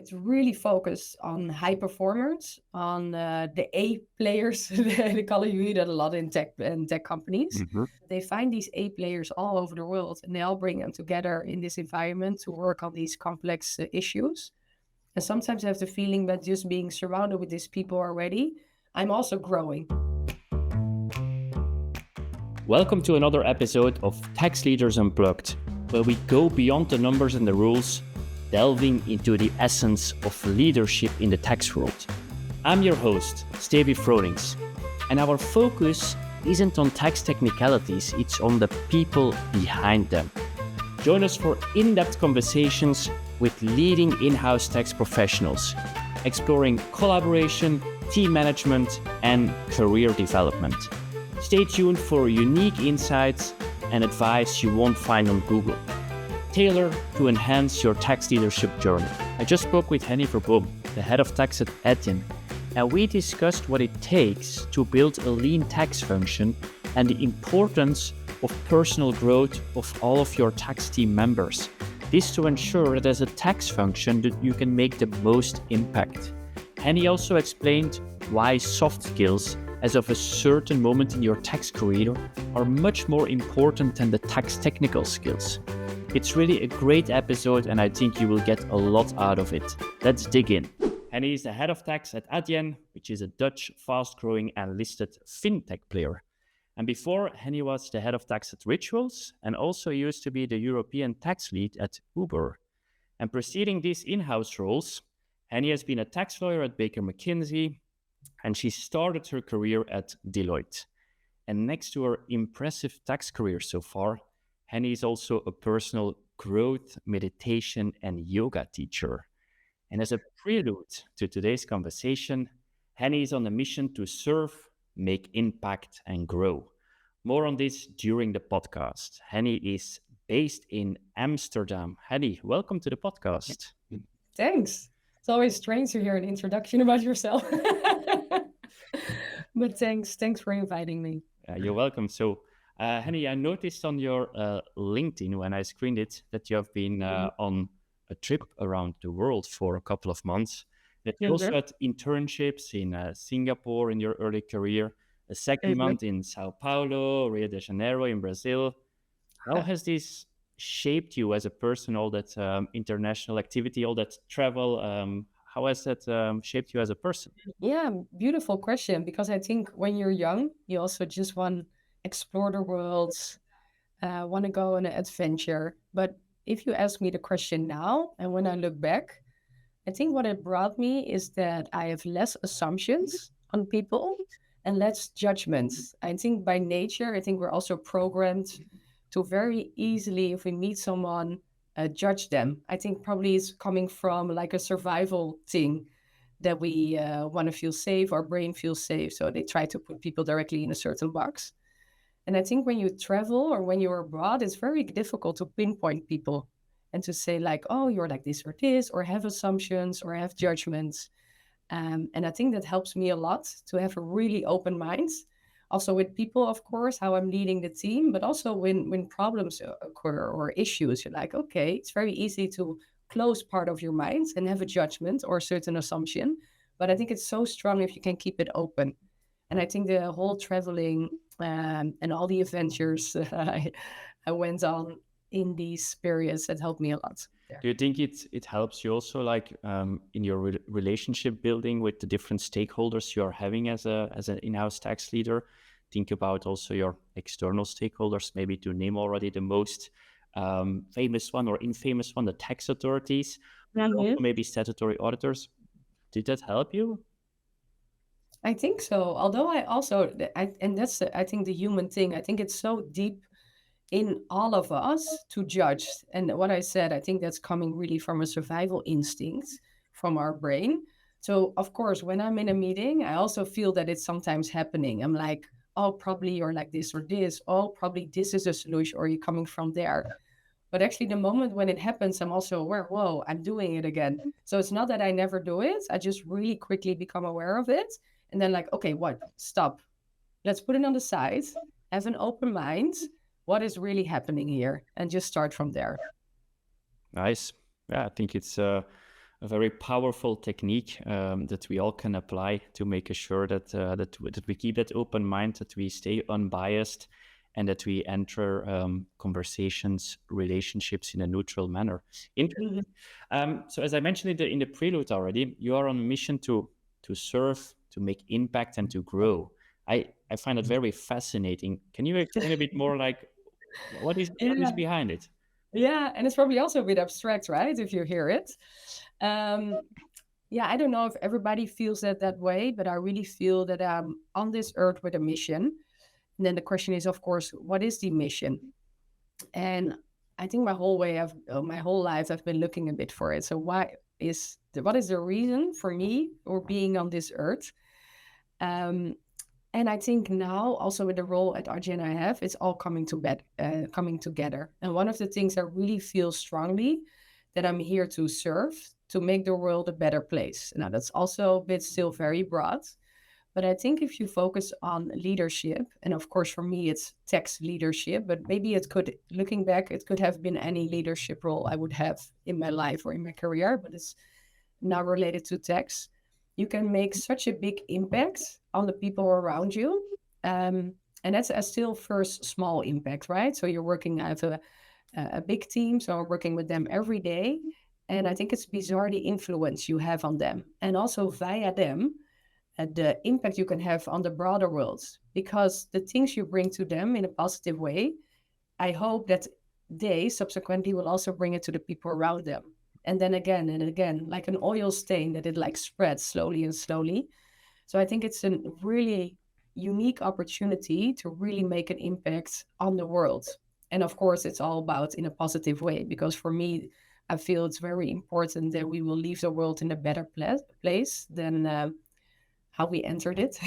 it's really focused on high performers, on the A players. They call you that a lot in tech companies. Hmm. They find these A players all over the world, and they all bring them together in this environment to work on these complex issues. And sometimes I have the feeling that just being surrounded with these people already, I'm also growing. Welcome to another episode of Tax Leaders Unplugged, where we go beyond the numbers and the rules, delving into the essence of leadership in the tax world. I'm your host, Stevi Frooninckx, and our focus isn't on tax technicalities, it's on the people behind them. Join us for in-depth conversations with leading in-house tax professionals, exploring collaboration, team management, and career development. Stay tuned for unique insights and advice you won't find on Google. Tailor to enhance your tax leadership journey. I just spoke with Henny Verboom, the head of tax at Adyen, and we discussed what it takes to build a lean tax function and the importance of personal growth of all of your tax team members. This to ensure that as a tax function that you can make the most impact. Henny also explained why soft skills as of a certain moment in your tax career are much more important than the tax technical skills. It's really a great episode and I think you will get a lot out of it. Let's dig in. Henny is the head of tax at Adyen, which is a Dutch fast-growing and listed Fintech player. And before, Henny was the head of tax at Rituals and also used to be the European tax lead at Uber. And preceding these in-house roles, Henny has been a tax lawyer at Baker McKinsey, and she started her career at Deloitte. And next to her impressive tax career so far, Henny is also a personal growth, meditation, and yoga teacher. And as a prelude to today's conversation, Henny is on a mission to serve, make impact, and grow. More on this during the podcast. Henny is based in Amsterdam. Henny, welcome to the podcast. Thanks. It's always strange to hear an introduction about yourself. But thanks for inviting me. You're welcome. So, Henny, I noticed on your LinkedIn when I screened it that you have been on a trip around the world for a couple of months. That you also had internships in Singapore in your early career, a second month in Sao Paulo, Rio de Janeiro in Brazil. How has this shaped you as a person, all that international activity, all that travel? How has that shaped you as a person? Yeah, beautiful question. Because I think when you're young, you also just want to explore the world, want to go on an adventure. But if you ask me the question now, and when I look back, I think what it brought me is that I have less assumptions on people and less judgments. I think by nature, I think we're also programmed to very easily, if we meet someone, judge them. I think probably it's coming from like a survival thing that we want to feel safe, our brain feels safe. So they try to put people directly in a certain box. And I think when you travel or when you're abroad, it's very difficult to pinpoint people and to say like, oh, you're like this, or have assumptions or have judgments. And I think that helps me a lot to have a really open mind. Also with people, of course, how I'm leading the team, but also when problems occur or issues, you're like, okay, it's very easy to close part of your mind and have a judgment or a certain assumption. But I think it's so strong if you can keep it open. And I think the whole traveling and all the adventures I went on in these periods that helped me a lot. Do you think it helps you also like in your relationship building with the different stakeholders you are having as an in-house tax leader? Think about also your external stakeholders, maybe to name already the most famous one or infamous one, the tax authorities, also maybe statutory auditors. Did that help you? I think so. Although and that's I think the human thing. I think it's so deep in all of us to judge. And what I said, I think that's coming really from a survival instinct from our brain. So of course, when I'm in a meeting, I also feel that it's sometimes happening. I'm like, oh, probably you're like this or this. Oh, probably this is a solution, or you're coming from there. But actually, the moment when it happens, I'm also aware, whoa, I'm doing it again. So it's not that I never do it. I just really quickly become aware of it. And then like, okay, what? Stop. Let's put it on the side. Have an open mind. What is really happening here? And just start from there. Nice. Yeah, I think it's a very powerful technique that we all can apply to make sure that that we keep that open mind, that we stay unbiased, and that we enter conversations, relationships in a neutral manner. Interesting. So as I mentioned in the prelude already, you are on a mission to serve, to make impact, and to grow. I find it very fascinating. Can you explain a bit more, like what is Yeah. behind it? Yeah, and it's probably also a bit abstract, right? If you hear it. Um, yeah, I don't know if everybody feels that way, but I really feel that I'm on this earth with a mission. And then the question is, of course, what is the mission? And I think my whole life I've been looking a bit for it. So what is the reason for me or being on this earth? Um, and I think now also with the role at Adyen I have, it's all coming together. And one of the things I really feel strongly that I'm here to serve, to make the world a better place. Now that's also a bit still very broad, but I think if you focus on leadership, and of course for me it's tax leadership, but maybe looking back, it could have been any leadership role I would have in my life or in my career, but it's now related to tax. You can make such a big impact on the people around you. And that's a still first small impact, right? So you're working, I have a big team, so I'm working with them every day. And I think it's bizarre the influence you have on them. And also via them, the impact you can have on the broader world. Because the things you bring to them in a positive way, I hope that they subsequently will also bring it to the people around them. And then again and again, like an oil stain that it like spreads slowly and slowly. So I think it's a really unique opportunity to really make an impact on the world. And of course, it's all about in a positive way, because for me, I feel it's very important that we will leave the world in a better place than how we entered it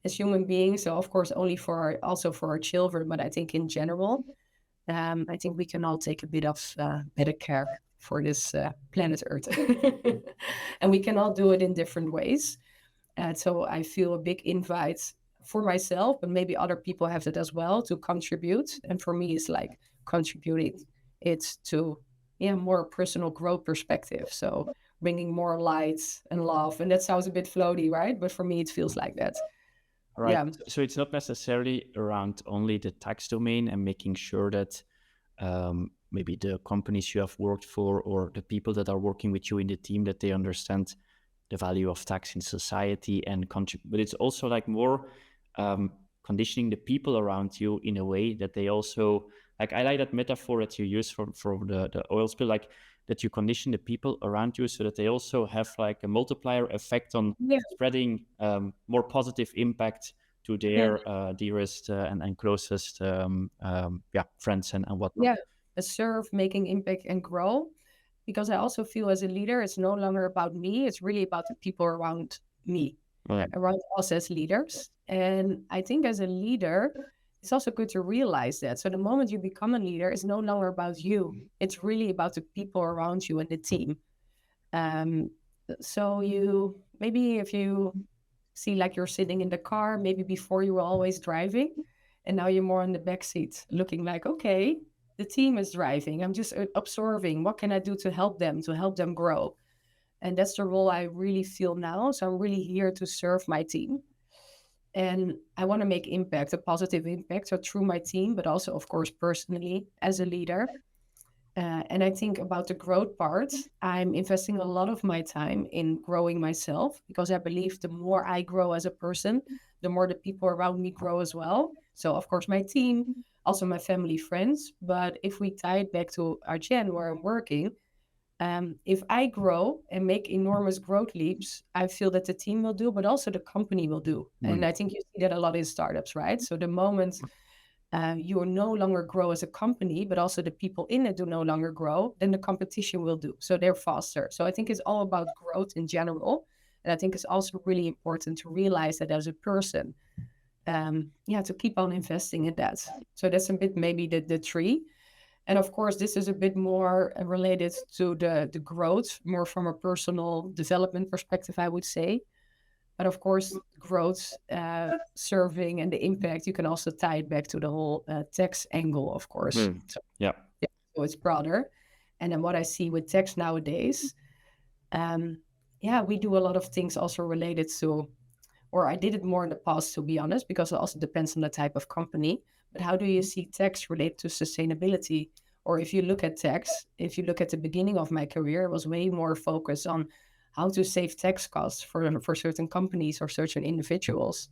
as human beings. So of course, only also for our children, but I think in general, I think we can all take a bit of better care for this planet Earth. And we can all do it in different ways. So I feel a big invite for myself, but maybe other people have that as well, to contribute. And for me, it's like contributing it to more personal growth perspective. So bringing more light and love. And that sounds a bit floaty, right? But for me, it feels like that. Right. Yeah. So it's not necessarily around only the tax domain and making sure that maybe the companies you have worked for or the people that are working with you in the team, that they understand the value of tax in society and contribute. But it's also like more conditioning the people around you in a way that they also, like, I like that metaphor that you use for the oil spill, like that you condition the people around you so that they also have like a multiplier effect on spreading more positive impact to their dearest and closest friends and whatnot. Serve, making impact and grow. Because I also feel as a leader, it's no longer about me. It's really about the people around me, around us as leaders. And I think as a leader, it's also good to realize that. So the moment you become a leader, it's no longer about you. It's really about the people around you and the team. So maybe if you see like you're sitting in the car, maybe before you were always driving, and now you're more in the back seat, looking like, okay, the team is driving. I'm just observing. What can I do to help them grow? And that's the role I really feel now. So I'm really here to serve my team. And I want to make impact, a positive impact, so through my team, but also, of course, personally as a leader. And I think about the growth part, I'm investing a lot of my time in growing myself, because I believe the more I grow as a person, the more the people around me grow as well. So, of course, my team, also my family, friends. But if we tie it back to Adyen, where I'm working, if I grow and make enormous growth leaps, I feel that the team will do, but also the company will do. And I think you see that a lot in startups, right? So the moment you no longer grow as a company, but also the people in it do no longer grow, then the competition will do. So they're faster. So I think it's all about growth in general. And I think it's also really important to realize that as a person, to keep on investing in that. So that's a bit maybe the tree. And of course, this is a bit more related to the growth, more from a personal development perspective, I would say. But of course, growth, serving, and the impact, you can also tie it back to the whole tax angle, of course. So, so it's broader. And then what I see with tax nowadays, Um, yeah, we do a lot of things also related to, or I did it more in the past, to be honest, because it also depends on the type of company. But how do you see tax relate to sustainability? Or if you look at tax, if you look at the beginning of my career, it was way more focused on how to save tax costs for certain companies or certain individuals.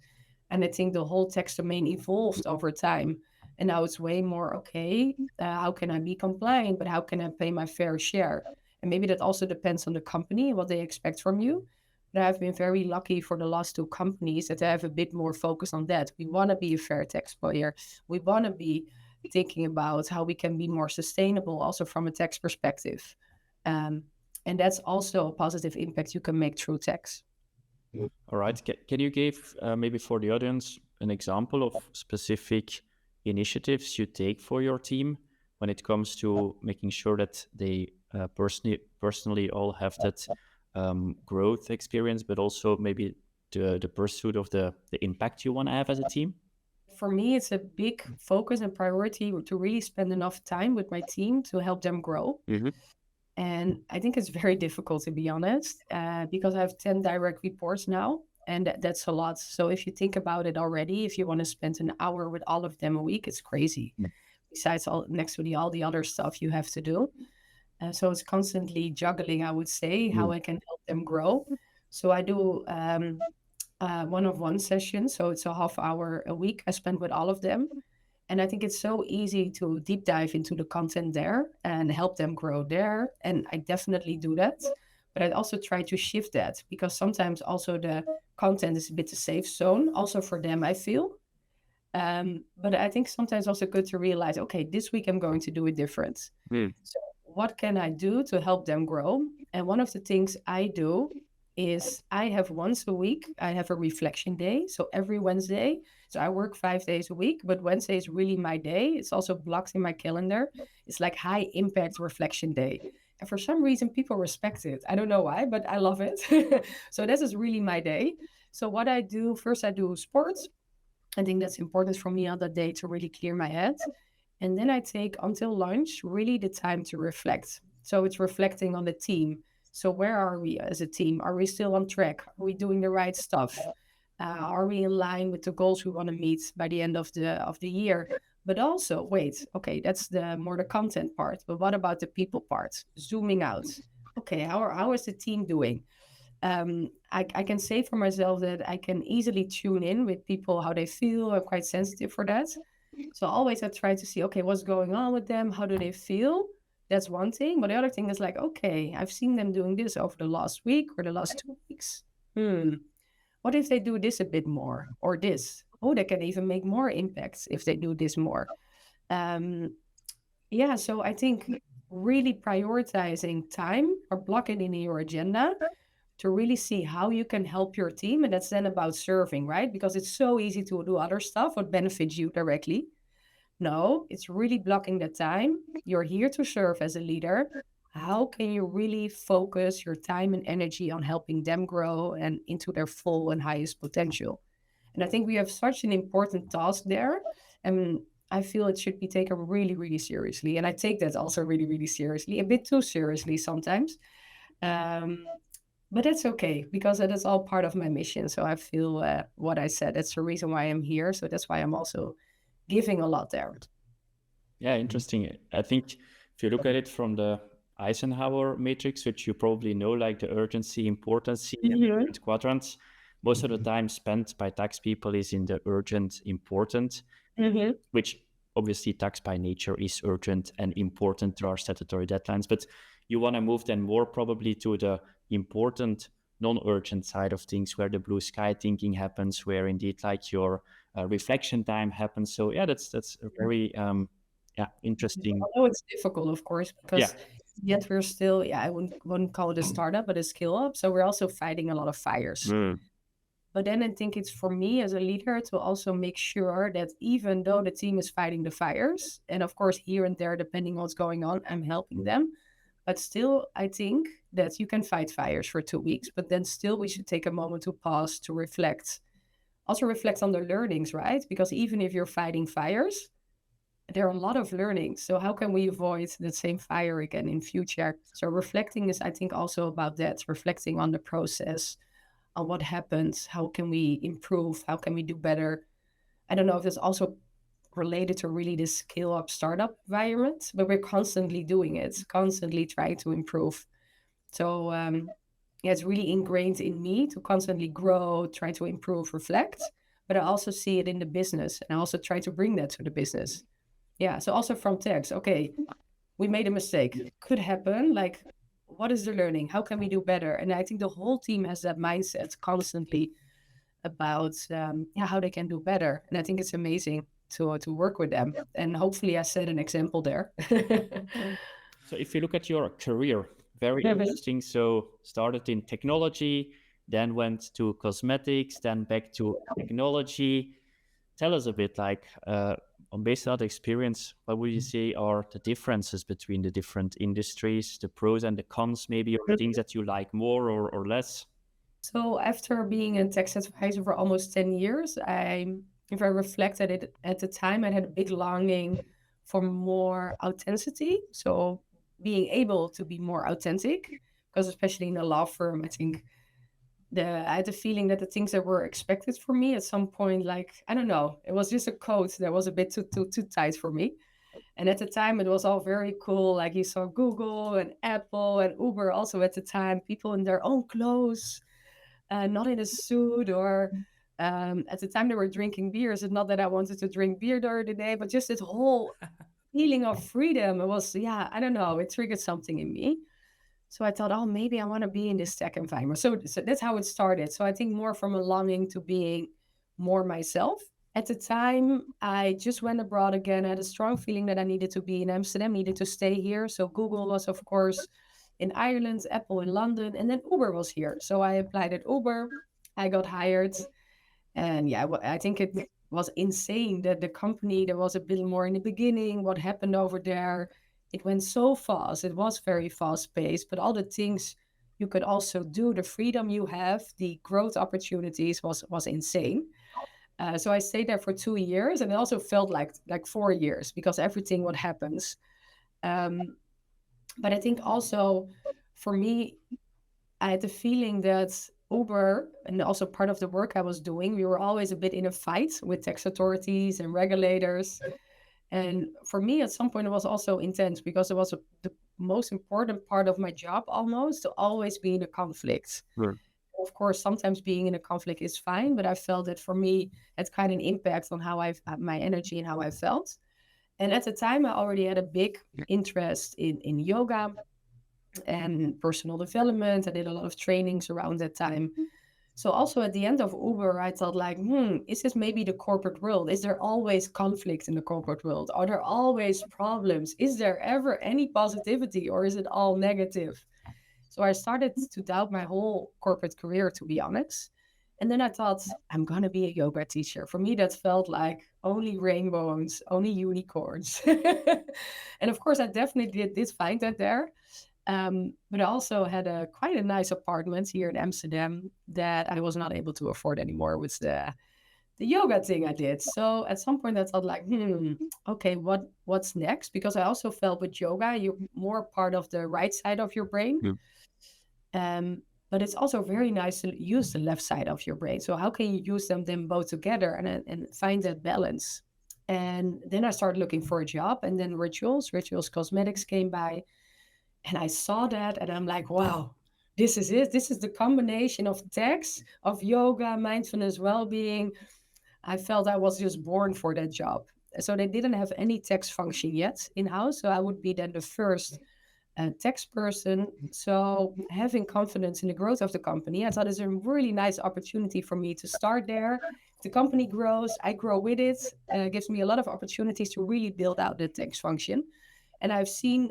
And I think the whole tax domain evolved over time. And now it's way more okay, how can I be compliant, but how can I pay my fair share? And maybe that also depends on the company, what they expect from you. But I've been very lucky for the last two companies that I have a bit more focus on that. We want to be a fair taxpayer. We want to be thinking about how we can be more sustainable, also from a tax perspective. Um, and that's also a positive impact you can make through tax. All right. Can you give maybe for the audience an example of specific initiatives you take for your team when it comes to making sure that they personally all have that growth experience, but also maybe the pursuit of the impact you want to have as a team? For me, it's a big focus and priority to really spend enough time with my team to help them grow. Mm-hmm. And I think it's very difficult, to be honest, because I have 10 direct reports now, and that's a lot. So if you think about it already, if you want to spend an hour with all of them a week, it's crazy. Besides all next to all the other stuff you have to do. So it's constantly juggling, I would say, how I can help them grow. So I do one-on-one sessions. So it's a half hour a week I spend with all of them. And I think it's so easy to deep dive into the content there and help them grow there. And I definitely do that. But I also try to shift that because sometimes also the content is a bit a safe zone, also for them, I feel. But I think sometimes also good to realize, okay, this week I'm going to do it different. Mm. So what can I do to help them grow? And one of the things I do is I have once a week, I have a reflection day. So every Wednesday, so I work 5 days a week, but Wednesday is really my day. It's also blocked in my calendar. It's like high impact reflection day. And for some reason, people respect it. I don't know why, but I love it. So this is really my day. So what I do, first I do sports. I think that's important for me on that day to really clear my head. And then I take until lunch really the time to reflect. So it's reflecting on the team. So where are we as a team? Are we still on track? Are we doing the right stuff? Are we in line with the goals we want to meet by the end of the year? But also, wait, okay, that's the more the content part. But what about the people part? Zooming out. Okay, how is the team doing? I can say for myself that I can easily tune in with people how they feel. I'm quite sensitive for that. So always I try to see, okay, what's going on with them? How do they feel? That's one thing. But the other thing is like, okay, I've seen them doing this over the last week or the last 2 weeks. What if they do this a bit more or this? Oh, they can even make more impacts if they do this more. Um, yeah, so I think really prioritizing time or blocking it in your agenda to really see how you can help your team. And that's then about serving, right? Because it's so easy to do other stuff what benefits you directly. No, it's really blocking the time. You're here to serve as a leader. How can you really focus your time and energy on helping them grow and into their full and highest potential? And I think we have such an important task there. And I feel it should be taken really, really seriously. And I take that also really, really seriously, a bit too seriously sometimes. Um, but that's okay because that is all part of my mission. So I feel what I said. That's the reason why I'm here. So that's why I'm also giving a lot there. Yeah, interesting. I think if you look at it from the Eisenhower matrix, which you probably know, like the urgency, importance, and different quadrants, most of the time spent by tax people is in the urgent, important, which obviously tax by nature is urgent and important. There are statutory deadlines, but you want to move then more probably to the important, non-urgent side of things where the blue sky thinking happens, where indeed like your reflection time happens. So yeah, that's a very interesting. Although it's difficult, of course, Yeah. because yet we're still, I wouldn't call it a startup, but a scale up. So we're also fighting a lot of fires. But then I think it's for me as a leader to also make sure that even though the team is fighting the fires, and of course here and there, depending on what's going on, I'm helping them. But still, I think that you can fight fires for 2 weeks, but then still we should take a moment to pause, to reflect. Also reflect on the learnings, right? Because even if you're fighting fires, there are a lot of learnings. So how can we avoid the same fire again in future? So reflecting is, I think, also about that, reflecting on the process, on what happens, how can we improve, how can we do better. I don't know if that's also related to really this scale up startup environment, but we're constantly doing it, constantly trying to improve. So yeah, it's really ingrained in me to constantly grow, try to improve, reflect. But I also see it in the business, and I also try to bring that to the business. Yeah. So also from tax, okay, we made a mistake. Could happen. Like, what is the learning? How can we do better? And I think the whole team has that mindset constantly about yeah, how they can do better. And I think it's amazing to work with them. And hopefully I set an example there. So if you look at your career, very interesting. So started in technology, then went to cosmetics, then back to technology. Tell us a bit, like on based on that experience, what would you say are the differences between the different industries, the pros and the cons, maybe, or things that you like more or less? So after being a tax advisor for almost 10 years, if I reflect at it at the time, I had a big longing for more authenticity. So being able to be more authentic, because especially in a law firm, I think I had the feeling that the things that were expected for me at some point, like, I don't know, it was just a code that was a bit too tight for me. And at the time, it was all very cool. Like you saw Google and Apple and Uber also at the time, people in their own clothes, not in a suit or at the time they were drinking beers. It's not that I wanted to drink beer the other day, but just this whole feeling of freedom. It was, yeah, I don't know, it triggered something in me. So I thought, oh, maybe I want to be in this tech environment. So that's how it started. So I think more from a longing to being more myself. At the time, I just went abroad again. I had a strong feeling that I needed to be in Amsterdam, needed to stay here. So Google was, of course, in Ireland, Apple in London, and then Uber was here. So I applied at Uber. I got hired. And yeah, I think it was insane that the company, there was a bit more in the beginning, what happened over there. It went so fast. It was very fast paced, but all the things you could also do, the freedom you have, the growth opportunities was insane. So I stayed there for 2 years, and it also felt like 4 years because everything what happens. Um, but I think also for me, I had the feeling that Uber and also part of the work I was doing, we were always a bit in a fight with tax authorities and regulators. And for me, at some point, it was also intense because it was the most important part of my job almost to always be in a conflict. Sure. Of course, sometimes being in a conflict is fine, but I felt that for me, it's kind of an impact on how my energy and how I felt. And at the time, I already had a big interest in yoga and personal development. I did a lot of trainings around that time. So also at the end of Uber, I thought like, is this maybe the corporate world? Is there always conflict in the corporate world? Are there always problems? Is there ever any positivity or is it all negative? So I started to doubt my whole corporate career, to be honest. And then I thought, I'm going to be a yoga teacher. For me, that felt like only rainbows, only unicorns. And of course, I definitely did find that there. But I also had quite a nice apartment here in Amsterdam that I was not able to afford anymore with the yoga thing I did. So at some point I thought like, okay, what's next? Because I also felt with yoga, you're more part of the right side of your brain. Yeah. But it's also very nice to use the left side of your brain. So how can you use them both together and find that balance? And then I started looking for a job, and then Rituals Cosmetics came by, and I saw that, and I'm like, wow, this is it. This is the combination of tax, of yoga, mindfulness, well-being. I felt I was just born for that job. So they didn't have any tax function yet in-house. So I would be then the first tax person. So having confidence in the growth of the company, I thought it's a really nice opportunity for me to start there. The company grows, I grow with it. Gives me a lot of opportunities to really build out the tax function. And I've seen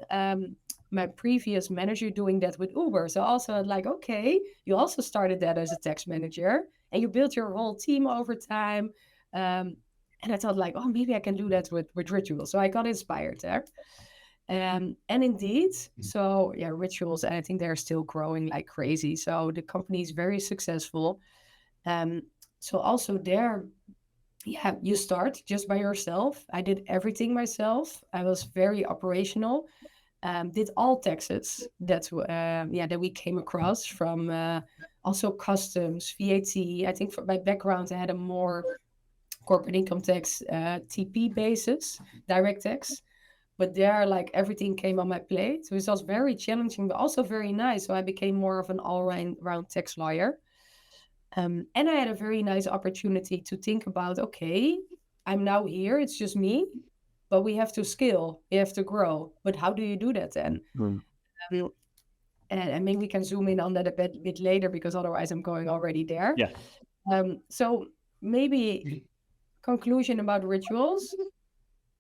my previous manager doing that with Uber. So also like, okay, you also started that as a tax manager and you built your whole team over time. And I thought like, oh, maybe I can do that with Rituals. So I got inspired there. And indeed, so yeah, Rituals, and I think they're still growing like crazy. So the company is very successful. So also there, yeah, you start just by yourself. I did everything myself. I was very operational. Did all taxes that we came across from also customs, VAT. I think for my background, I had a more corporate income tax TP basis, direct tax. But there, like everything came on my plate. So it was very challenging, but also very nice. So I became more of an all-round tax lawyer. And I had a very nice opportunity to think about, okay, I'm now here, it's just me, but we have to scale, we have to grow. But how do you do that then? Mm. Um, and maybe we can zoom in on that a bit later because otherwise I'm going already there. Yeah. So maybe conclusion about rituals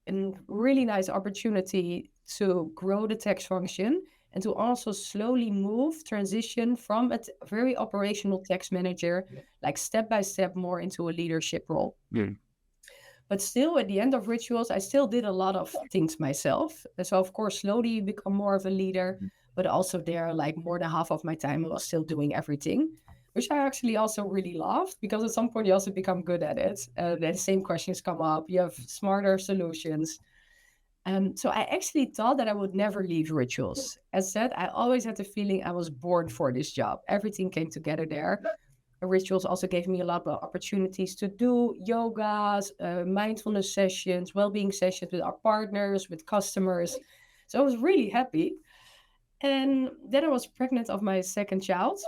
and really nice opportunity to grow the tax function and to also slowly transition from a very operational tax manager, like step by step more into a leadership role. Mm. But still, at the end of rituals, I still did a lot of things myself. And so, of course, slowly you become more of a leader. But also, there, like more than half of my time, I was still doing everything, which I actually also really loved because at some point you also become good at it. The same questions come up, you have smarter solutions. So I actually thought that I would never leave rituals. As said, I always had the feeling I was born for this job. Everything came together there. Rituals also gave me a lot of opportunities to do yogas, mindfulness sessions, well-being sessions with our partners, with customers. So I was really happy. And then I was pregnant of my second child.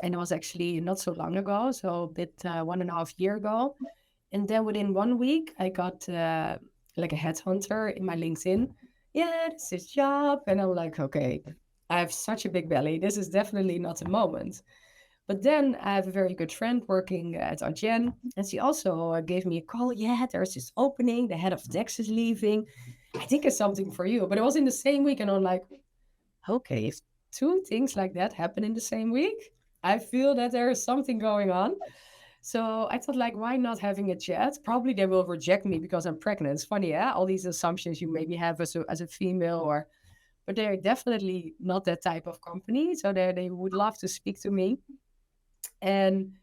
And it was actually not so long ago, so a bit 1.5 years ago. And then within 1 week, I got like a headhunter in my LinkedIn. Yeah, this is job. And I'm like, okay, I have such a big belly. This is definitely not the moment. But then I have a very good friend working at Adyen, and she also gave me a call. Yeah, there's this opening. The head of tax is leaving. I think it's something for you. But it was in the same week, and I'm like, okay, if two things like that happen in the same week, I feel that there is something going on. So I thought, like, why not having a chat? Probably they will reject me because I'm pregnant. It's funny, yeah, all these assumptions you maybe have as a female, or but they're definitely not that type of company. So they would love to speak to me. And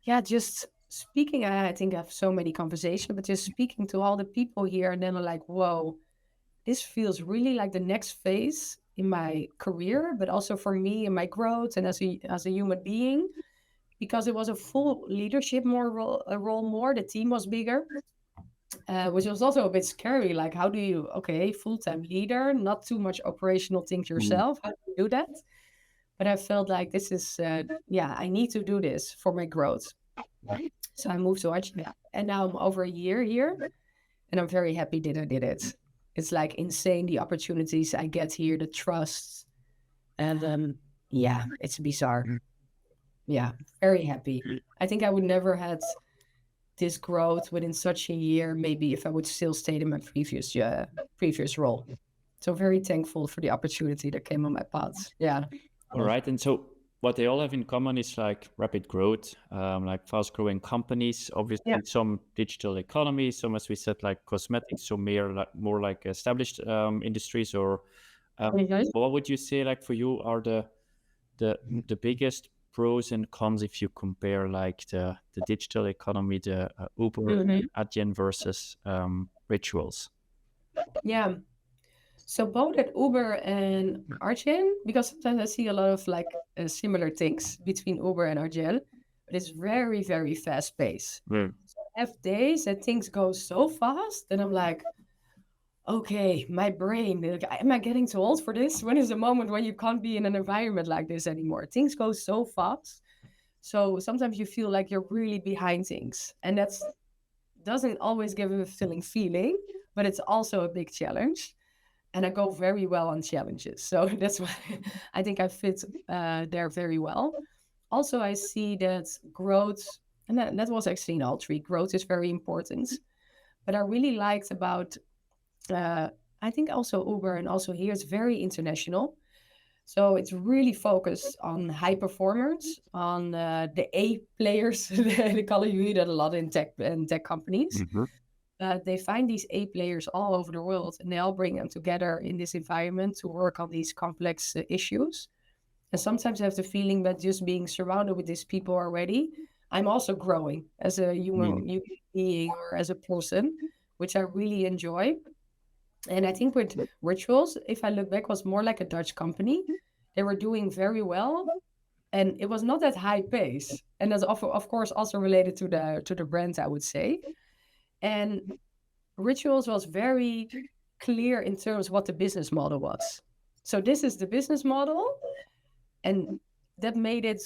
yeah, just speaking, I think I have so many conversations, but just speaking to all the people here, and then I'm like, whoa, this feels really like the next phase in my career, but also for me in my growth and as a human being, because it was a full leadership more role, a role more. The team was bigger, which was also a bit scary. Like, how do you, okay, full time leader, not too much operational things Mm. yourself? How do you do that? But I felt like this is, yeah, I need to do this for my growth. So I moved to Argentina, and now I'm over a year here, and I'm very happy that I did it. It's like insane the opportunities I get here, the trust, and yeah, it's bizarre. Yeah, very happy. I think I would never had this growth within such a year. Maybe if I would still stayed in my previous role. So very thankful for the opportunity that came on my path. Yeah. All right. And so what they all have in common is like rapid growth, like fast growing companies, Yeah. obviously some digital economy, some, as we said, like cosmetics, so more like established industries. Or Okay. what would you say, like for you, are the biggest pros and cons if you compare like the digital economy, the Uber Mhm. and Adyen versus rituals? Yeah. So both at Uber and Adyen, because sometimes I see a lot of like similar things between Uber and Adyen, but it's very, very fast paced. Mm. So I have days that things go so fast that I'm like, okay, my brain, like, am I getting too old for this? When is the moment when you can't be in an environment like this anymore? Things go so fast. So sometimes you feel like you're really behind things. And that's doesn't always give a fulfilling feeling, but it's also a big challenge. And I go very well on challenges. So that's why I think I fit there very well. Also, I see that growth, and that was actually in all three, growth is very important. But I really liked about, uh, I think also Uber and also here is very international. So it's really focused on high performers, on the A players. They call you that a lot in tech companies. Mhm. They find these A players all over the world, and they all bring them together in this environment to work on these complex issues. And sometimes I have the feeling that just being surrounded with these people already, I'm also growing as a Meaning. human being or as a person, which I really enjoy. And I think with Rituals, if I look back, was more like a Dutch company. They were doing very well, and it was not that high pace. And that's of course also related to the brand, I would say. And Rituals was very clear in terms of what the business model was. So this is the business model, and that made it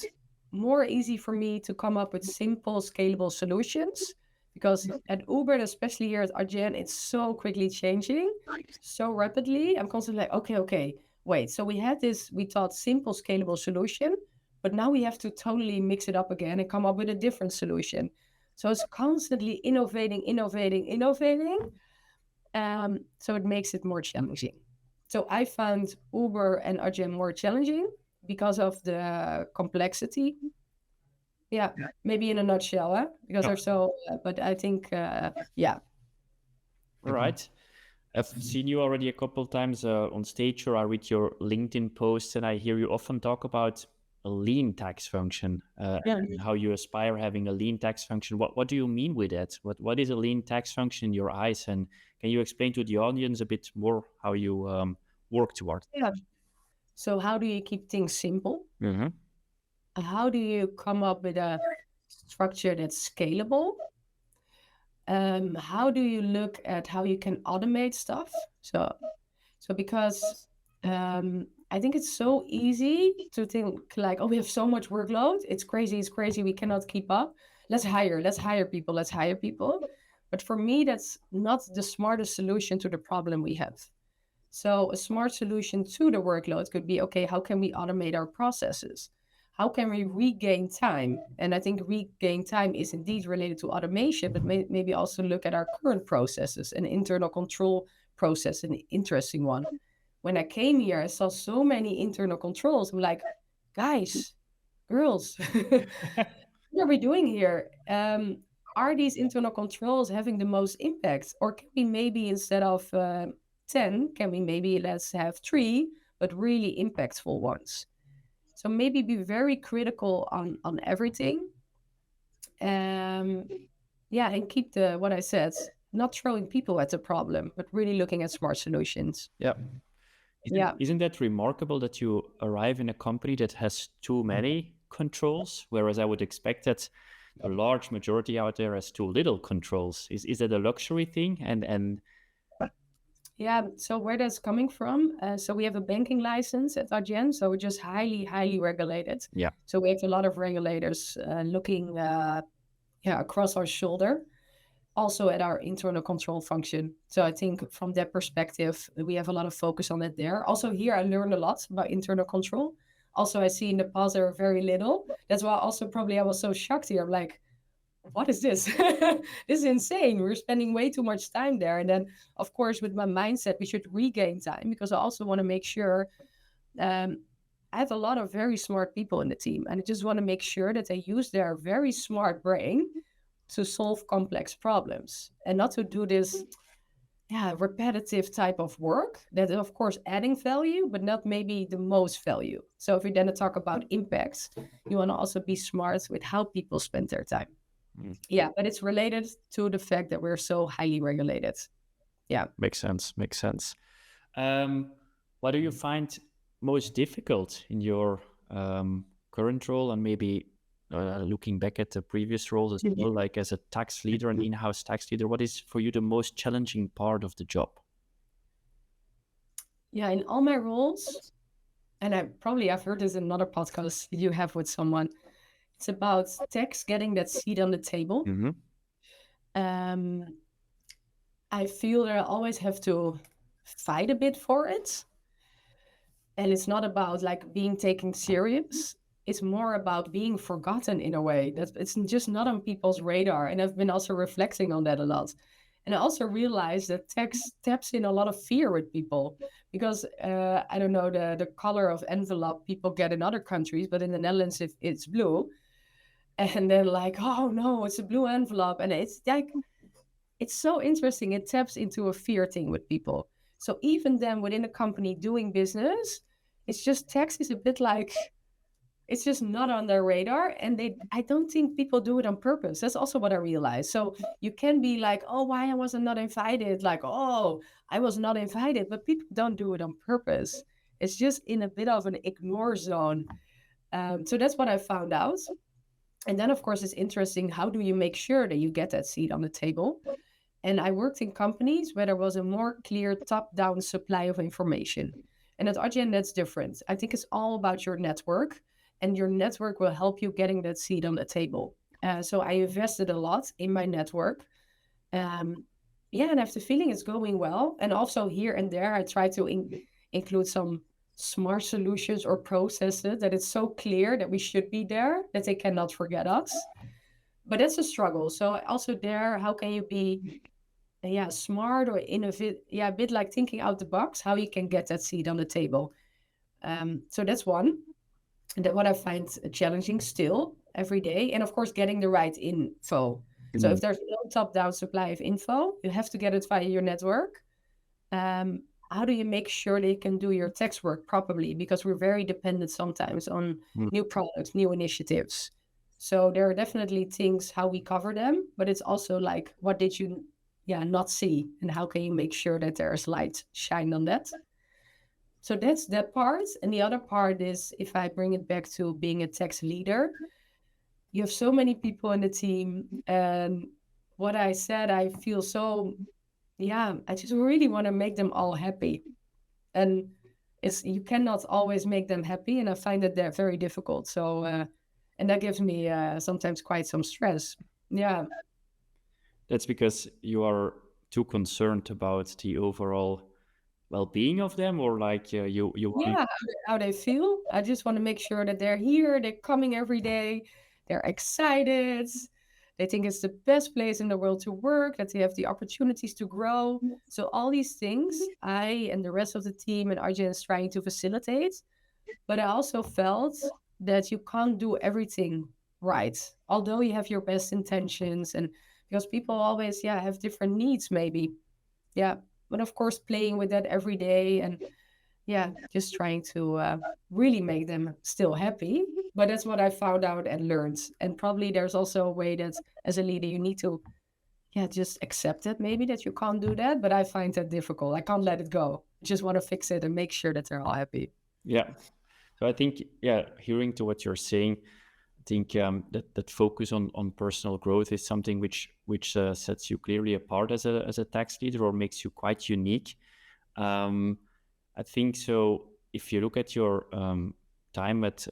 more easy for me to come up with simple, scalable solutions. Because at Uber, and especially here at Adyen, it's so quickly changing, so rapidly. I'm constantly like, okay, wait. So we had this, we thought simple, scalable solution, but now we have to totally mix it up again and come up with a different solution. So it's constantly innovating. So it makes it more challenging. So I found Uber and Adyen more challenging because of the complexity. Yeah, maybe in a nutshell, huh? Because Yeah. they're so. But I think, yeah, All right. I've seen you already a couple times on stage, or I read your LinkedIn posts, and I hear you often talk about a lean tax function yeah, and how you aspire having a lean tax function. What do you mean with that? What is a lean tax function in your eyes? And can you explain to the audience a bit more how you work towards? yeah. So how do you keep things simple? Mm-hmm. How do you come up with a structure that's scalable? How do you look at how you can automate stuff? So because I think it's so easy to think like, oh, we have so much workload. It's crazy. We cannot keep up. Let's hire people. Let's hire people. But for me, that's not the smartest solution to the problem we have. So a smart solution to the workload could be, okay, how can we automate our processes? How can we regain time? And I think regain time is indeed related to automation, but maybe also look at our current processes. An internal control process, an interesting one. When I came here, I saw so many internal controls. I'm like, guys, girls, what are we doing here? Are these internal controls having the most impact? Or can we maybe instead of 10, can we maybe let's have three, but really impactful ones? So maybe be very critical on everything. Um, yeah, and keep the what I said, not throwing people at the problem, but really looking at smart solutions. Yeah. Yeah. Isn't that remarkable that you arrive in a company that has too many controls, whereas I would expect that a large majority out there has too little controls? Is that a luxury thing? And Yeah, so where that's coming from? So we have a banking license at Adyen, so we're just highly regulated. yeah, So we have a lot of regulators looking, across our shoulder, also at our internal control function. So I think from that perspective, we have a lot of focus on it there. Also here, I learned a lot about internal control. Also, I see in the past there were very little. That's why also probably I was so shocked here. I'm like, what is this? This is insane. We're spending way too much time there. And then, of course, with my mindset, we should regain time because I also want to make sure um, I have a lot of very smart people in the team. And I just want to make sure that they use their very smart brain to solve complex problems and not to do this repetitive type of work that is, of course, adding value, but not maybe the most value. So if we then talk about impacts, you want to also be smart with how people spend their time. mm, Yeah, but it's related to the fact that we're so highly regulated. Yeah. makes sense. Makes sense. What do you find most difficult in your current role, and maybe looking back at the previous roles as well, like as a tax leader, an in-house tax leader? What is for you the most challenging part of the job? Yeah, in all my roles, and I've heard this in another podcast you have with someone, it's about tax getting that seat on the table. Mm-hmm. Um, I feel that I always have to fight a bit for it. And it's not about like being taken serious. It's more about being forgotten in a way that it's just not on people's radar. And I've been also reflecting on that a lot. And I also realized that tax taps in a lot of fear with people because I don't know the color of envelope people get in other countries, but in the Netherlands if it's blue, and they're like, oh no, it's a blue envelope, and it's like it's so interesting. It taps into a fear thing with people. So even then within a company doing business, it's just tax is a bit like it's just not on their radar. And I don't think people do it on purpose. That's also what I realized. So you can be like, oh, why I wasn't not invited? Like, oh, I was not invited, but people don't do it on purpose. It's just in a bit of an ignore zone. So that's what I found out. And then, of course, it's interesting. How do you make sure that you get that seat on the table? And I worked in companies where there was a more clear top down supply of information. And at Adyen, that's different. I think it's all about your network, and your network will help you getting that seat on the table. So I invested a lot in my network. Um, yeah, and I have the feeling it's going well. And also here and there, I try to include some smart solutions or processes that it's so clear that we should be there that they cannot forget us. But that's a struggle. So also there, how can you be yeah, smart or innovate? Yeah, a bit like thinking out the box, how you can get that seat on the table. So that's one. And that what I find challenging still every day. And of course, getting the right info. So if Mm. there's no top-down supply of info, you have to get it via your network. Um, how do you make sure that you can do your tax work properly? Because we're very dependent sometimes on Mm. new products, new initiatives. So there are definitely things how we cover them, but it's also like what did you yeah not see, and how can you make sure that there's light shine on that? So that's that part. And the other part is if I bring it back to being a tax leader, you have so many people in the team. And what I said, I feel so, yeah, I just really want to make them all happy. And it's, you cannot always make them happy. And I find that they're very difficult. So, and that gives me sometimes quite some stress. Yeah. That's because you are too concerned about the overall well-being of them, or like you Yeah, want. how they feel. I just want to make sure that they're here, they're coming every day, they're excited, they think it's the best place in the world to work, that they have the opportunities to grow. So all these things, I and the rest of the team and Arjen is trying to facilitate. But I also felt that you can't do everything right, although you have your best intentions, and because people always, yeah, have different needs, maybe. Yeah. But of course, playing with that every day and yeah, just trying to really make them still happy. But that's what I found out and learned. And probably there's also a way that as a leader, you need to, yeah, just accept it maybe that you can't do that. But I find that difficult. I can't let it go. I just want to fix it and make sure that they're all happy. Yeah. So I think, yeah, hearing to what you're saying, I think that focus on personal growth is something which sets you clearly apart as a tax leader, or makes you quite unique. Um, I think so. If you look at your time at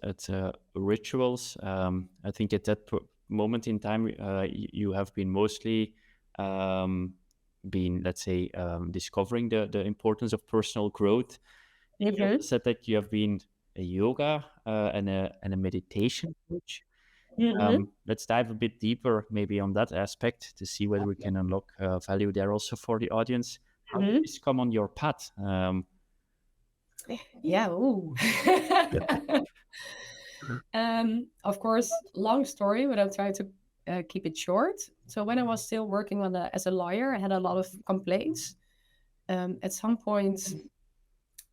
rituals, I think at that moment in time, you have been mostly been, let's say, discovering the importance of personal growth. You also Mm-hmm. said that you have been a yoga and a meditation coach. Mm-hmm. Let's dive a bit deeper, maybe on that aspect, to see whether we can unlock value there also for the audience. How did Mm-hmm. this come on your path? Yeah. Ooh. Of course, long story, but I'll try to keep it short. So when I was still working as a lawyer, I had a lot of complaints. At some point,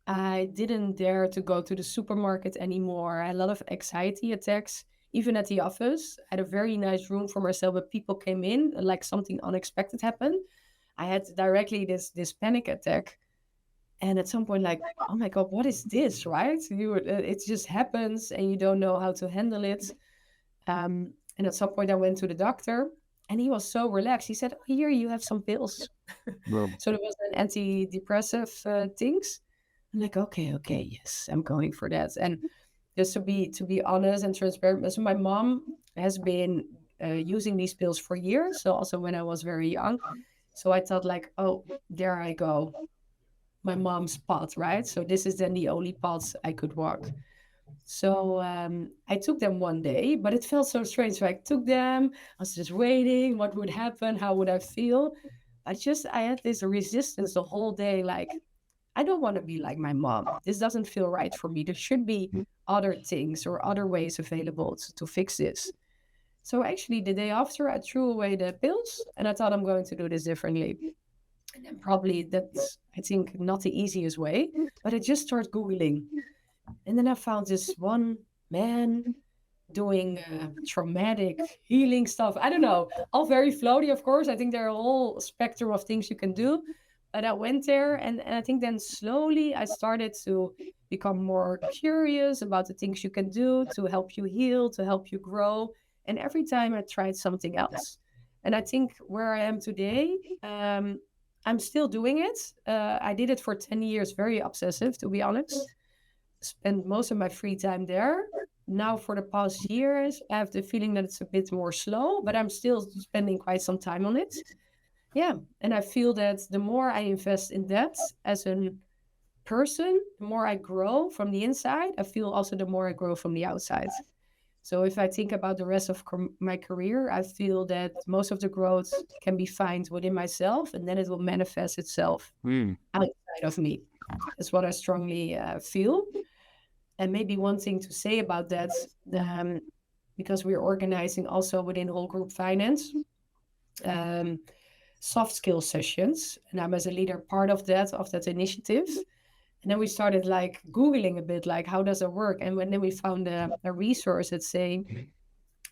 I didn't dare to go to the supermarket anymore. I had a lot of anxiety attacks, even at the office. I had a very nice room for myself, but people came in, like something unexpected happened. I had directly this panic attack, and at some point, like, oh my god, what is this? Right? It just happens, and you don't know how to handle it. And at some point, I went to the doctor, and he was so relaxed. He said, oh, "Here, you have some pills." Well, So there was an antidepressive things. I'm like, okay, okay, yes, I'm going for that. And just to be honest and transparent, so my mom has been using these pills for years. So also when I was very young, so I thought like, oh, there I go, my mom's path, right? So this is then the only path I could walk. So I took them one day, but it felt so strange. So I took them. I was just waiting. What would happen? How would I feel? I had this resistance the whole day. Like, I don't want to be like my mom. This doesn't feel right for me. There should be other things or other ways available to fix this. So actually, the day after, I threw away the pills and I thought I'm going to do this differently. And then probably that's, I think, not the easiest way, but I just started Googling. And then I found this one man doing traumatic healing stuff. I don't know, all very floaty, of course. I think there are a whole spectrum of things you can do. But I went there, and I think then slowly I started to become more curious about the things you can do to help you heal, to help you grow. And every time I tried something else. And I think where I am today, I'm still doing it. I did it for 10 years, very obsessive, to be honest. Spend most of my free time there. Now, for the past years, I have the feeling that it's a bit more slow, but I'm still spending quite some time on it. Yeah. And I feel that the more I invest in that as a person, the more I grow from the inside. I feel also the more I grow from the outside. So if I think about the rest of my career, I feel that most of the growth can be found within myself, and then it will manifest itself Hmm. outside of me. That's what I strongly feel. And maybe one thing to say about that, um, because we're organizing also within whole group finance, um, soft skill sessions, and I'm as a leader part of that initiative. And then we started like Googling a bit, like how does it work? And then we found a resource that's saying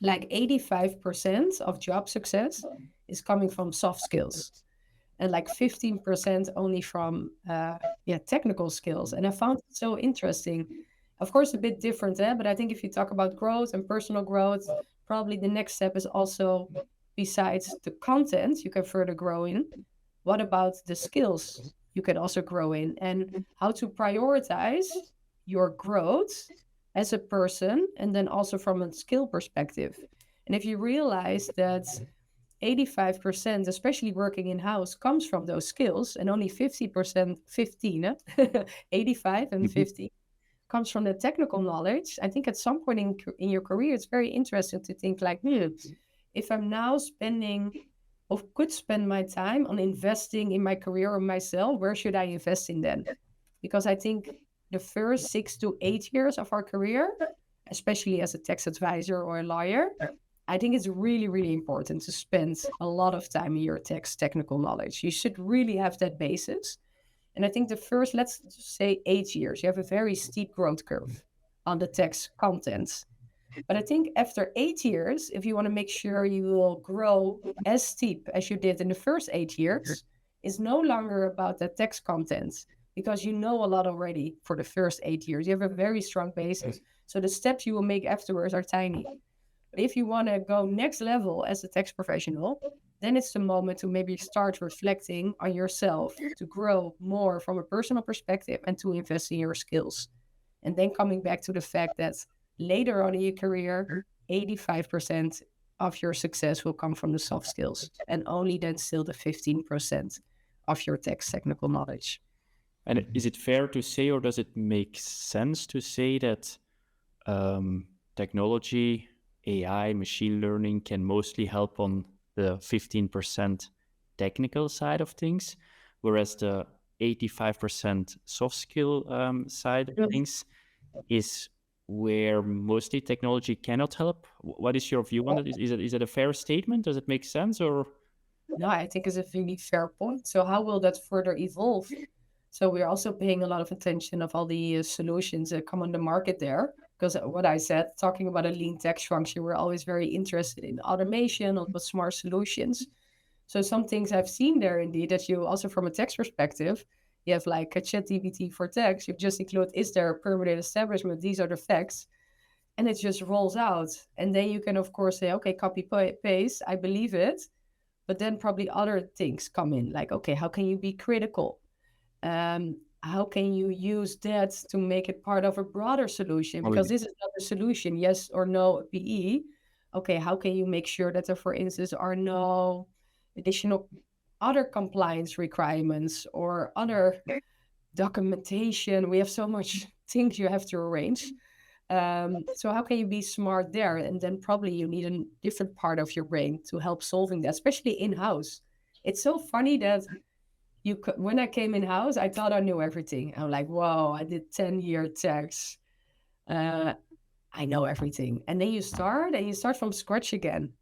like 85% of job success is coming from soft skills, and like 15% only from technical skills. And I found it so interesting. Of course, a bit different, but I think if you talk about growth and personal growth, probably the next step is also, besides the content you can further grow in, what about the skills you can also grow in, and how to prioritize your growth as a person, and then also from a skill perspective. And if you realize that 85%, especially working in house, comes from those skills, and only 50%, 15, 85 and Mhm. 50 comes from the technical knowledge. I think at some point in your career, it's very interesting to think like, if I'm now spending or could spend my time on investing in my career or myself, where should I invest in then? Because I think the first 6 to 8 years of our career, especially as a tax advisor or a lawyer, I think it's really, really important to spend a lot of time in your tax technical knowledge. You should really have that basis. And I think the first, let's just say 8 years, you have a very steep growth curve on the tax content. But I think after 8 years, if you want to make sure you will grow as steep as you did in the first 8 years, it's no longer about the text content, because you know a lot already for the first 8 years. You have a very strong basis. So the steps you will make afterwards are tiny. But if you want to go next level as a tax professional, then it's the moment to maybe start reflecting on yourself, to grow more from a personal perspective and to invest in your skills. And then coming back to the fact that later on in your career, 85% of your success will come from the soft skills, and only then still the 15% of your tax technical knowledge. And is it fair to say, or does it make sense to say that technology, AI, machine learning can mostly help on the 15% technical side of things, whereas the 85% soft skill side of things is where mostly technology cannot help? What is your view on that? Is it a fair statement? Does it make sense, or? No, I think is a really fair point. So how will that further evolve? So we're also paying a lot of attention of all the solutions that come on the market there. Because what I said, talking about a lean tax function, we're always very interested in automation or with smart solutions. So some things I've seen there indeed that you also from a tax perspective, you have like a ChatGPT for tax. You just include, is there a permanent establishment? These are the facts. And it just rolls out. And then you can, of course, say, okay, copy, paste. I believe it. But then probably other things come in, like, okay, how can you be critical? How can you use that to make it part of a broader solution? Oh, Because this is not a solution, yes or no PE. Okay, how can you make sure that there, for instance, are no additional other compliance requirements or other documentation? We have so much things you have to arrange. So how can you be smart there? And then probably you need a different part of your brain to help solving that, especially in-house. It's so funny that when I came in-house, I thought I knew everything. I'm like, whoa, I did 10-year tax. Uh, I know everything. And then you start from scratch again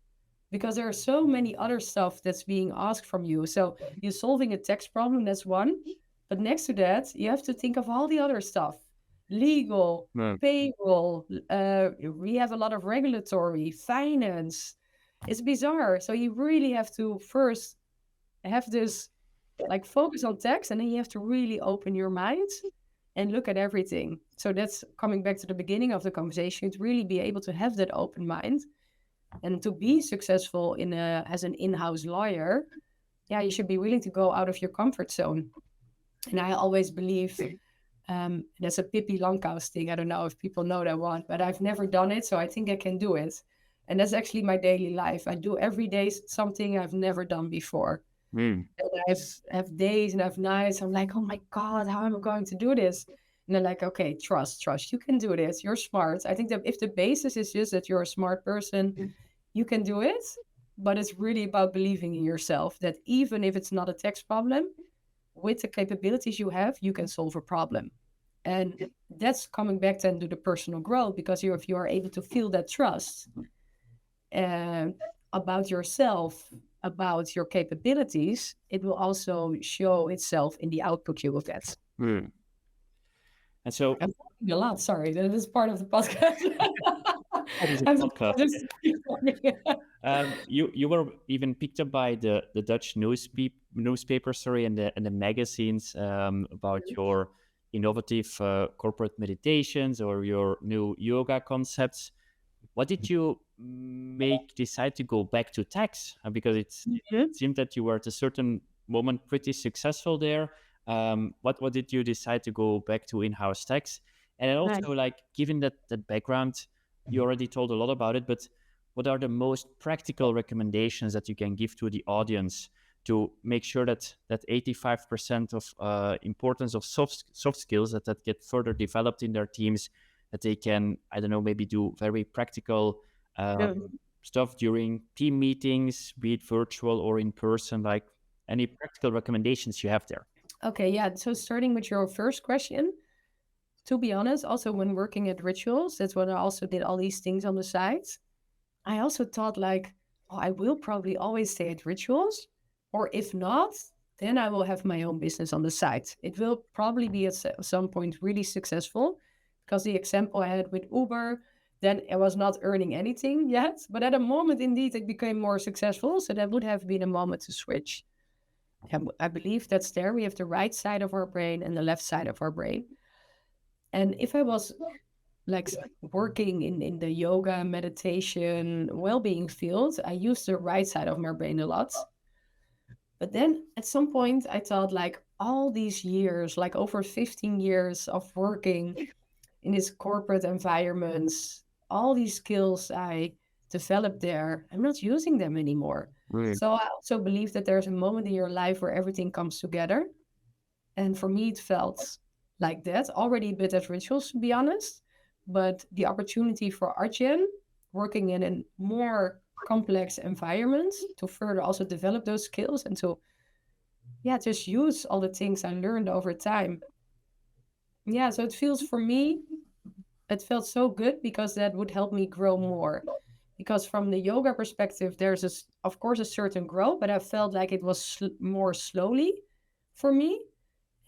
because there are so many other stuff that's being asked from you. So you're solving a tax problem, that's one. But next to that, you have to think of all the other stuff. legal, Mm. payroll. We have a lot of regulatory, finance. It's bizarre. So you really have to first have this like focus on tax, and then you have to really open your mind and look at everything. So that's coming back to the beginning of the conversation, to really be able to have that open mind and to be successful as an in-house lawyer. Yeah, you should be willing to go out of your comfort zone. And I always believe that's a Pippi Longkous thing. I don't know if people know that one, but I've never done it, so I think I can do it. And that's actually my daily life. I do every day something I've never done before. Mm. And I have days and I have nights. I'm like, oh my God, how am I going to do this? And they're like, okay, trust. You can do this. You're smart. I think that if the basis is just that you're a smart person, you can do it. But it's really about believing in yourself that even if it's not a tax problem, with the capabilities you have, you can solve a problem. And that's coming back then to the personal growth, because if you are able to feel that trust uh, about yourself, about your capabilities, it will also show itself in the output you will get. Mm. And so I'm talking a lot. Sorry, that is part of the podcast. that is a I'm podcast. just You were even picked up by the Dutch newspaper, sorry, and the magazines about your innovative corporate meditations or your new yoga concepts. What did you decide to go back to tax? Because it seemed that you were at a certain moment pretty successful there. What did you decide to go back to in-house tax? And also, like, given that background, you already told a lot about it, but what are the most practical recommendations that you can give to the audience to make sure that 85% of importance of soft skills that get further developed in their teams, that they can, I don't know, maybe do very practical stuff during team meetings, be it virtual or in person, like any practical recommendations you have there? Okay, yeah. So starting with your first question, to be honest, also when working at Rituals, that's when I also did all these things on the side. I also thought like, oh, I will probably always stay at Rituals, or if not, then I will have my own business on the side. It will probably be at some point really successful, because the example I had with Uber, then I was not earning anything yet, but at a moment indeed it became more successful. So that would have been a moment to switch. I believe that's there. We have the right side of our brain and the left side of our brain. And if I was like working in the yoga, meditation, well-being field, I used the right side of my brain a lot. But then at some point I thought like all these years, like over 15 years of working in this corporate environments, all these skills I developed there, I'm not using them anymore. Really? So I also believe that there's a moment in your life where everything comes together. And for me, it felt like that already a bit at Rituals, to be honest. But the opportunity for Adyen, working in a more complex environment to further also develop those skills and to, yeah, just use all the things I learned over time. Yeah, so it feels for me, it felt so good because that would help me grow more. Because from the yoga perspective, there's of course a certain growth, but I felt like it was more slowly for me.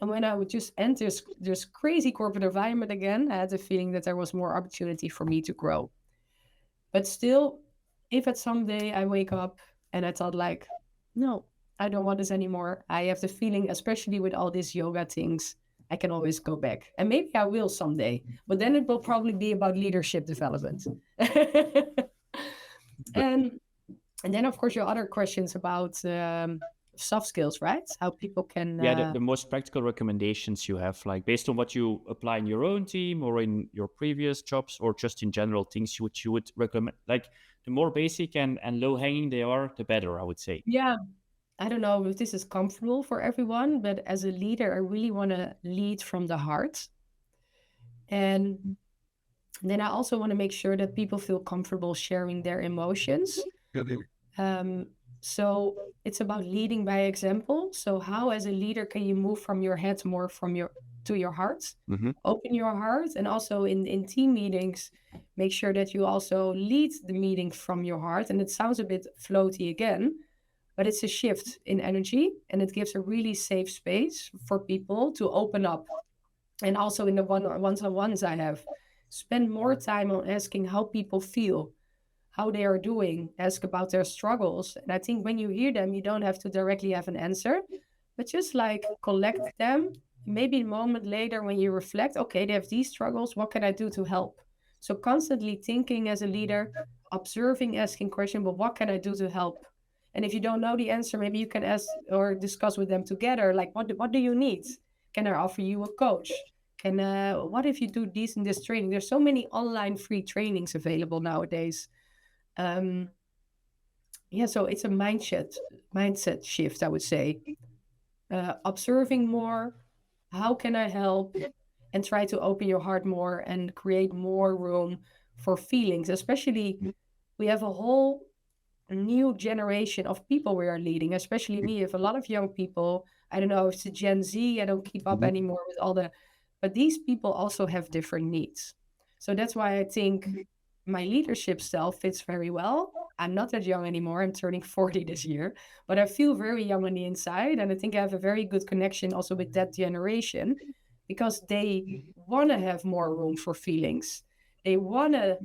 And when I would just enter this crazy corporate environment again, I had the feeling that there was more opportunity for me to grow. But still, if at some day I wake up and I thought like, no, I don't want this anymore. I have the feeling, especially with all these yoga things, I can always go back. And maybe I will someday, but then it will probably be about leadership development. and and then of course your other questions about soft skills, right? How people can Yeah, the most practical recommendations you have, like based on what you apply in your own team or in your previous jobs, or just in general things which you would recommend. Like the more basic and low hanging they are, the better, I would say. yeah, I don't know if this is comfortable for everyone, but as a leader, I really want to lead from the heart. And then I also want to make sure that people feel comfortable sharing their emotions. Um, so it's about leading by example. So how, as a leader, can you move from your head more from your to your heart? Mm-hmm. Open your heart, and also in team meetings, make sure that you also lead the meeting from your heart. And it sounds a bit floaty again, but it's a shift in energy, and it gives a really safe space for people to open up. And also in the one-on-ones I have, spend more time on asking how people feel, how they are doing, ask about their struggles. And I think when you hear them, you don't have to directly have an answer, but just like collect them. Maybe a moment later when you reflect, okay, they have these struggles, what can I do to help? So constantly thinking as a leader, observing, asking questions, but what can I do to help? And if you don't know the answer, maybe you can ask or discuss with them together, like what do you need? Can I offer you a coach? Can what if you do this and this training? There's so many online free trainings available nowadays. Um, yeah, so it's a mindset shift, I would say. Observing more, how can I help, and try to open your heart more and create more room for feelings. Especially, we have a whole new generation of people we are leading, especially me, if a lot of young people, I don't know if it's a Gen Z, I don't keep up Mhm. anymore with all the, but these people also have different needs. So that's why I think my leadership style fits very well. I'm not that young anymore. I'm turning 40 this year, but I feel very young on the inside. And I think I have a very good connection also with that generation because they want to have more room for feelings. They want to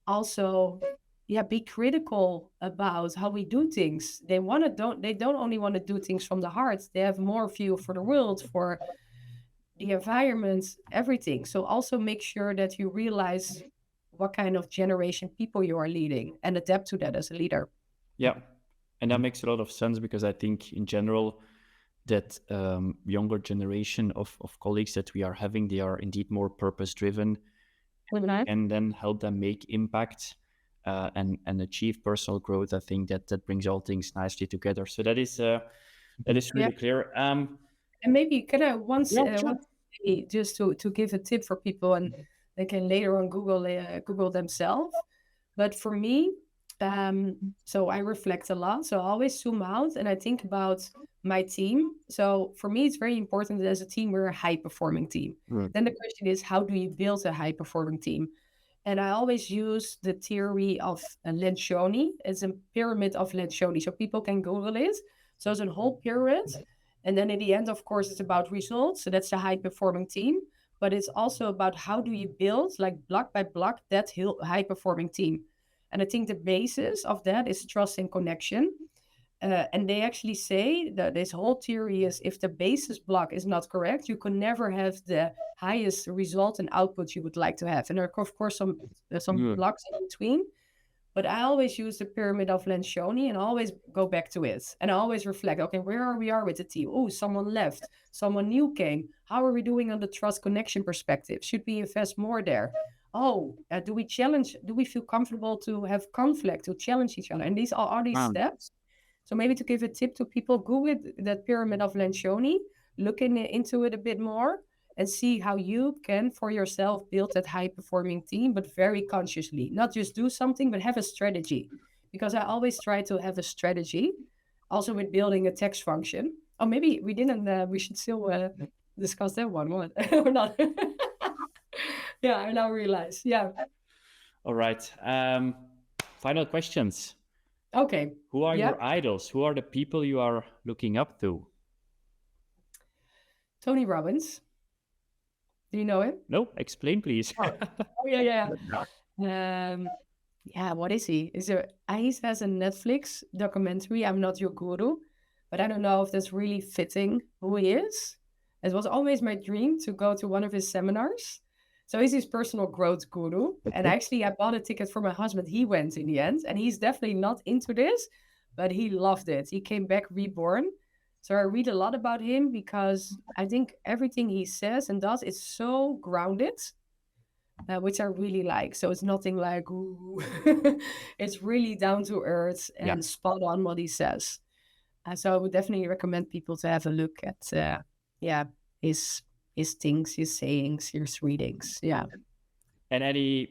also, yeah, be critical about how we do things. They don't only want to do things from the heart. They have more view for the world, for the environment, everything. So also make sure that you realize what kind of generation people you are leading and adapt to that as a leader. Yeah, and that makes a lot of sense because I think in general that younger generation of colleagues that we are having, they are indeed more purpose driven and then help them make impact and achieve personal growth. I think that that brings all things nicely together. So that is Yeah. really clear. And maybe can I Yeah, sure. once say, just to give a tip for people, and they can later on Google themselves. But for me, so I reflect a lot. So I always zoom out and I think about my team. So for me, it's very important that as a team, we're a high performing team. Right. Then the question is, how do you build a high performing team? And I always use the theory of Lencioni. It's a pyramid of Lencioni. So people can Google it. So it's a whole pyramid. And then in the end, of course, it's about results. So that's the high performing team. But it's also about how do you build, like block by block, that high performing team. And I think the basis of that is trust and connection. And they actually say that this whole theory is if the basis block is not correct, you can never have the highest result and output you would like to have. And there are, of course, some Good. blocks in between. But I always use the pyramid of Lencioni and always go back to it. And I always reflect, okay, where are we with the team? Oh, someone left. Someone new came. How are we doing on the trust connection perspective? Should we invest more there? Oh, do we challenge? Do we feel comfortable to have conflict, to challenge each other? And these are these Wow. steps. So maybe to give a tip to people, Google that pyramid of Lencioni, look into it a bit more and see how you can for yourself build that high performing team, but very consciously. Not just do something, but have a strategy. Because I always try to have a strategy, also with building a text function. Oh, maybe we didn't, we should still discuss that one, what? Or not? Yeah, I now realize. Yeah. All right. Final questions. Okay. Who are Yeah. your idols? Who are the people you are looking up to? Tony Robbins. Do you know him? No, explain, please. Oh, oh yeah, yeah. Yeah, what is he? Is there? He has a Netflix documentary. I'm not your guru, but I don't know if that's really fitting who he is. It was always my dream to go to one of his seminars. So he's his personal growth guru. And actually, I bought a ticket for my husband. He went in the end, and he's definitely not into this, but he loved it. He came back reborn. So I read a lot about him because I think everything he says and does is so grounded, which I really like. So it's nothing like, ooh. It's really down to earth Yeah. and spot on what he says. So I would definitely recommend people to have a look at, yeah, his his things, his sayings, his readings. Yeah. And any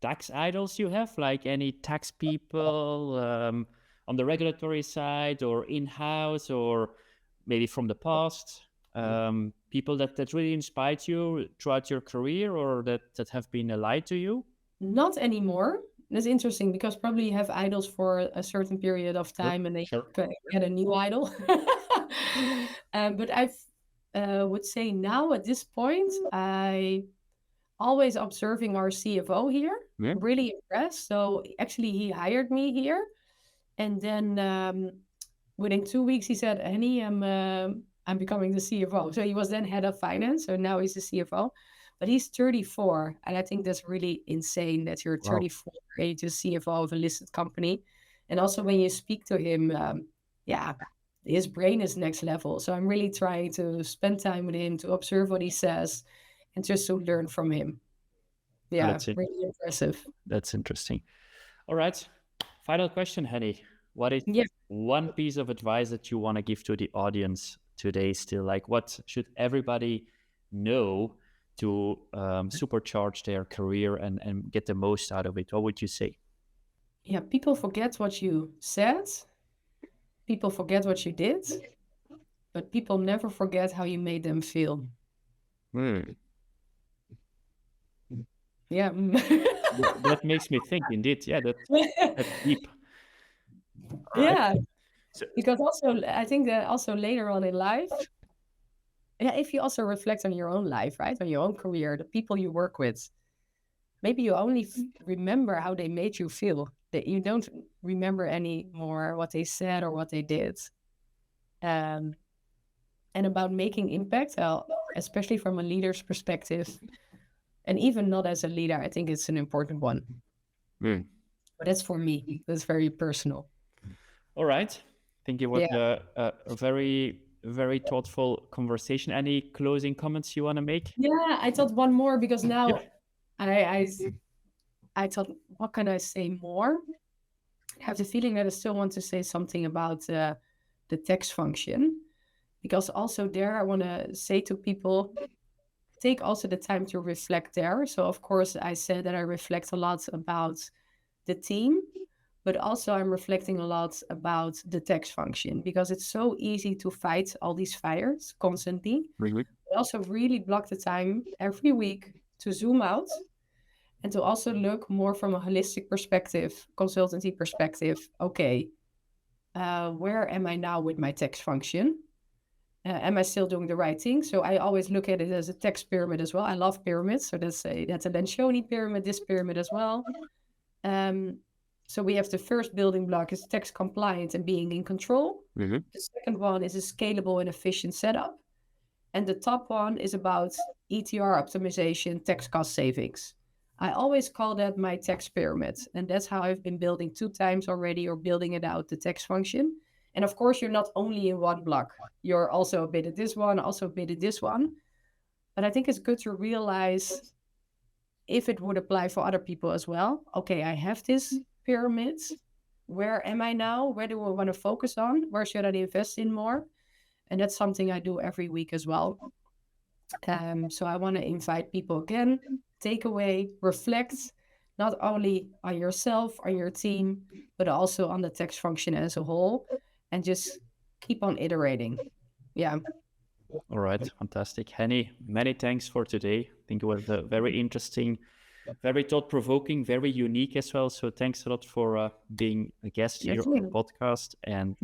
tax idols you have, like any tax people on the regulatory side or in-house or maybe from the past, people that really inspired you throughout your career or that have been a light to you? Not anymore. That's interesting because probably you have idols for a certain period of Sure, time and they sure. get a new idol. But I've would say now at this point, I always observing our CFO here. Yeah. Really impressed. So actually, he hired me here, and then within 2 weeks, he said, "Henny, I'm becoming the CFO." So he was then head of finance, so now he's the CFO. But he's 34, and I think that's really insane that you're Wow. 34 and you're CFO of a listed company. And also when you speak to him, yeah, his brain is next level. So I'm really trying to spend time with him to observe what he says and just to learn from him. Oh, Yeah, really impressive. that's interesting. All right. Final question, Henny. What is Yeah. one piece of advice that you want to give to the audience today still? Like, what should everybody know to supercharge their career and get the most out of it? What would you say? Yeah, people forget what you said, people forget what you did, but people never forget how you made them feel. Yeah. That makes me think, indeed. Yeah, that's deep. All right. Yeah, So, because also I think that also later on in life, yeah, if you also reflect on your own life, right, on your own career, the people you work with, maybe you only remember how they made you feel. That you don't remember anymore what they said or what they did. Um, and about making impact, especially from a leader's perspective, and even not as a leader, I think it's an important one. But that's for me. That's very personal. all right. I think it was Yeah. a very, very thoughtful conversation. Any closing comments you want to make? Yeah, I thought one more because Yeah. now I I thought, what can I say more? I have the feeling that I still want to say something about the text function, because also there I want to say to people, take also the time to reflect there. So of course I said that I reflect a lot about the team, but also I'm reflecting a lot about the text function because it's so easy to fight all these fires constantly. Really? But also really block the time every week to zoom out and to also look more from a holistic perspective, consultancy perspective. Okay, where am I now with my text function? Am I still doing the right thing? So I always look at it as a text pyramid as well. I love pyramids, so that's a Lencioni pyramid. This pyramid as well. Um, so we have the first building block is text compliant and being in control. Mm-hmm. The second one is a scalable and efficient setup, and the top one is about ETR optimization, text cost savings. I always call that my text pyramid, and that's how I've been building 2 times already, or building it out the text function. And of course, you're not only in one block; you're also a bit at this one, also a bit at this one. But I think it's good to realize if it would apply for other people as well. Okay, I have this pyramid. Where am I now? Where do I want to focus on? Where should I invest in more? And that's something I do every week as well. So I want to invite people again, take away, reflect, not only on yourself, on your team, but also on the text function as a whole, and just keep on iterating. Yeah. All right, fantastic. Henny, many thanks for today. I think it was very interesting, very thought-provoking, very unique as well. So thanks a lot for being a guest here on the podcast. And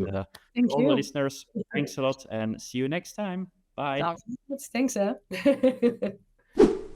Thank all the you. listeners, thanks a lot and see you next time. Bye. Thanks.